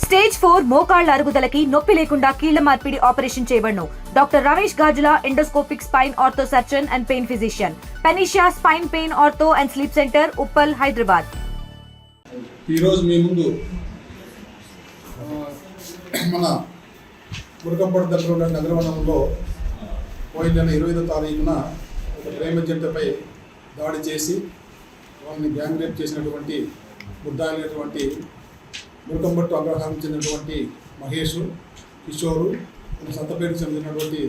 Stage 4 మోకాళ్ల అరుగుదలకి నొప్పి లేకుండా కీళ్ల మార్పిడి ఆపరేషన్ చేయబడును. Doctor Ramesh Gajula, endoscopic spine ortho surgeon and pain physician, Panacea spine pain ortho and sleep centre, Uppal, Hyderabad. ఈ రోజు మీ ముందు మన మురకంపడి దగ్గర ఉన్న నగరవనంలో పోయిన నెల 25వ తారీఖున ఒక ప్రేమ జంటపై దాడి చేసి వాళ్ళని గ్యాంగ్ రేప్ చేసినటువంటి ముద్దాయినటువంటి మురకంపట్టు అగ్రహారం చెందినటువంటి మహేష్, కిషోరు, సంతపేటకు చెందినటువంటి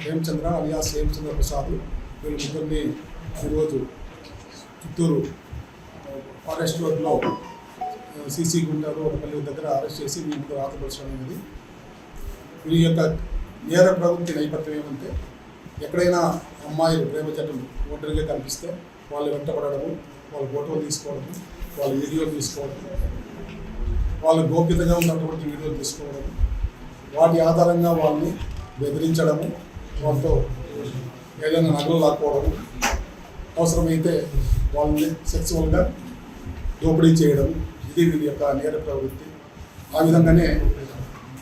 హేమచంద్ర అలియాస్ హేమచంద్ర ప్రసాద్, వీళ్ళ ముగ్గురిని ఈరోజు చిత్తూరు ఫారెస్ట్ రోడ్లో సీసీ గుంటారు ఒక పల్లె దగ్గర అరెస్ట్ చేసి మీ ముందు రాతపరచడం అనేది. వీరి యొక్క నేర ప్రవృత్తి నేపథ్యం ఏమంటే, ఎక్కడైనా అమ్మాయిలు ప్రేమ జంటలు ఒంటరిగా కనిపిస్తే వాళ్ళు వెంటపడము, వాళ్ళ ఫోటోలు తీసుకోవడము, వాళ్ళ వీడియోలు తీసుకోవడం, వాళ్ళ గోప్యతగా ఉన్నటువంటి వీడియోలు తీసుకోవడం, వాటి ఆధారంగా వాళ్ళని బెదిరించడము, వాళ్ళతో ఏదైనా నగలు లాక్కోవడము, అవసరమైతే వాళ్ళని సెక్సువల్గా దోపిడీ చేయడం, ఇది వీరి యొక్క నేర ప్రవృత్తి. ఆ విధంగానే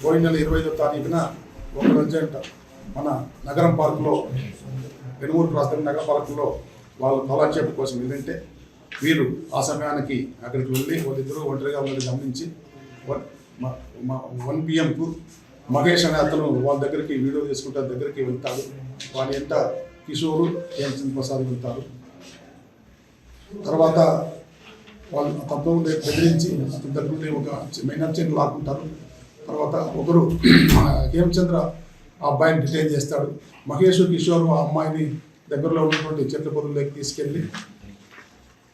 పోయిన నెల 25వ తారీఖున ఒక రోజంట మన నగరం పార్కులో, పెనుమూరు క్రాస్ నగర పార్కులో వాళ్ళు కాలక్షేపం కోసం వెళ్ళింటే వీరు ఆ సమయానికి అక్కడికి వెళ్ళి వాళ్ళిద్దరూ ఒంటరిగా వాళ్ళని గమనించి 1 PM మహేష్ అనే అతను వాళ్ళ దగ్గరికి వీడియో తీసుకుంటే దగ్గరికి వెళ్తాడు. వాళ్ళ ఎంత కిషోరు, హేమచంద్ర ప్రసాద్ వెళ్తారు. తర్వాత వాళ్ళు తప్పకుండా బెదిరించి అతని దగ్గర ఒక మైనర్ చైన్ లాక్కుంటారు. తర్వాత ఒకరు హేమచంద్ర ఆ అబ్బాయిని డిటైన్ చేస్తాడు. మహేష్, కిషోర్ ఆ అమ్మాయిని దగ్గరలో ఉన్నటువంటి చెట్ల పొదల్లోకి తీసుకెళ్ళి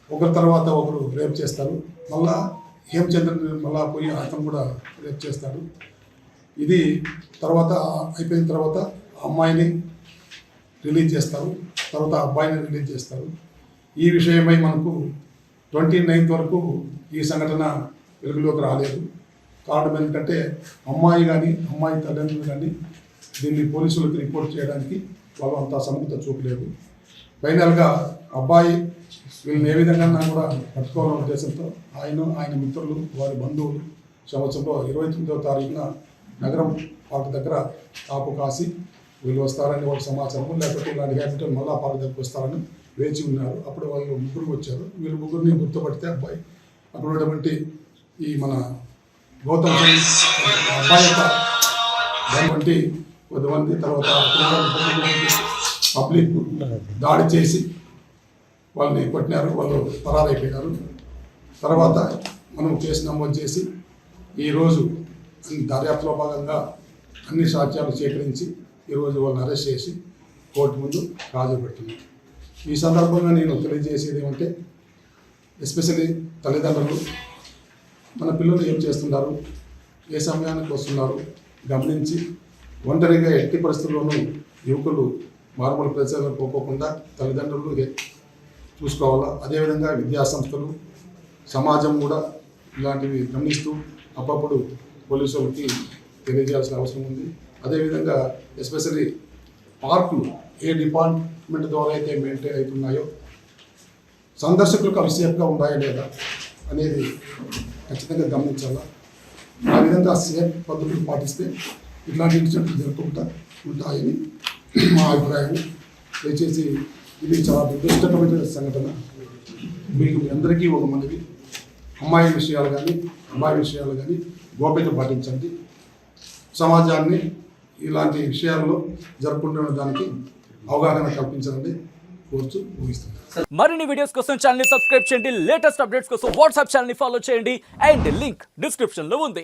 ఒకరి తర్వాత ఒకరు రేప్ చేస్తారు. మళ్ళా హేమచంద్రని మళ్ళా పోయి అతను కూడా రేప్ చేస్తాడు. ఇది తర్వాత అయిపోయిన తర్వాత అమ్మాయిని రిలీజ్ చేస్తారు, తర్వాత అబ్బాయిని రిలీజ్ చేస్తారు. ఈ విషయమై మనకు 29th వరకు ఈ సంఘటన వెలుగులోకి రాలేదు. కారణం ఏంటంటే అమ్మాయి కానీ అమ్మాయి తల్లిదండ్రులు కానీ దీన్ని పోలీసులకు రిపోర్ట్ చేయడానికి వాళ్ళు అంత సముఖత చూపలేదు. ఫైనల్గా అబ్బాయి వీళ్ళని ఏ విధంగా కూడా పట్టుకోవాలనే ఉద్దేశంతో ఆయన మిత్రులు, వారి బంధువులు సంవత్సరంలో 29వ తారీఖున నగరం పార్క్ దగ్గర కాపు కాసి వీళ్ళు వస్తారని వాళ్ళ సమాచారం, లేకపోతే ఇలాంటి హ్యాబిట్ మళ్ళా పార్క్ దగ్గరికి వస్తారని వేచి ఉన్నారు. అప్పుడు వాళ్ళు ముగ్గురు వచ్చారు. వీళ్ళు ముగ్గురిని గుర్తుపడితే అబ్బాయి అక్కడ ఉన్నటువంటి ఈ మన గౌతమ్ అబ్బాయి యొక్క దానివంటి కొద్దిమంది తర్వాత పబ్లిక్ దాడి చేసి వాళ్ళని కొట్టినారు. వాళ్ళు పరారైపోయినారు. తర్వాత మనం కేసు నమోదు చేసి ఈరోజు దర్యాప్తులో భాగంగా అన్ని సాక్ష్యాలు సేకరించి ఈరోజు వాళ్ళని అరెస్ట్ చేసి కోర్టు ముందు హాజరుపెడుతున్నాం. ఈ సందర్భంగా నేను తెలియజేసేది ఏమంటే, ఎస్పెషల్లీ తల్లిదండ్రులు మన పిల్లలు ఏం చేస్తున్నారు, ఏ సమయానికి వస్తున్నారు గమనించి ఒంటరిగా ఎట్టి పరిస్థితుల్లోనూ యువకులు మారుమూల ప్రదేశాలకు పోకోకుండా తల్లిదండ్రులు చూసుకోవాలా. అదేవిధంగా విద్యాసంస్థలు, సమాజం కూడా ఇలాంటివి గమనిస్తూ అప్పుడప్పుడు పోలీసులకి తెలియజేయాల్సిన అవసరం ఉంది. అదేవిధంగా ఎస్పెషల్లీ పార్కులు ఏ డిపార్ట్మెంట్ ద్వారా అయితే మెయింటైన్ అవుతున్నాయో సందర్శకులకు అవి సేఫ్గా ఉన్నాయా లేదా అనేది ఖచ్చితంగా గమనించాలా. ఆ విధంగా సేఫ్ పద్ధతులు పాటిస్తే ఇట్లాంటి ఇన్సిడెంట్లు జరగకుండా ఉంటాయని మా అభిప్రాయం. దయచేసి ఇది చాలా దురదృష్టకరమైన సంఘటన. మీకు అందరికీ ఒక మనవి, అమ్మాయి విషయాలు కానీ అమ్మాయి విషయాలు కానీ గోప్యత పాటించండి. సమాజాన్ని ఇలాంటి విషయాల్లో జరుపుకుంటున్న దానికి అవగాహన కల్పించాలని కోర్చు ముగిస్తుంది. మరిన్ని వీడియోస్ కోసం ఛానల్ ని సబ్స్క్రైబ్ చేయండి. లేటెస్ట్ అప్డేట్స్ కోసం వాట్సాప్ ఛానల్ ని ఫాలో చేయండి. అండ్ లింక్ డిస్క్రిప్షన్ లో ఉంది.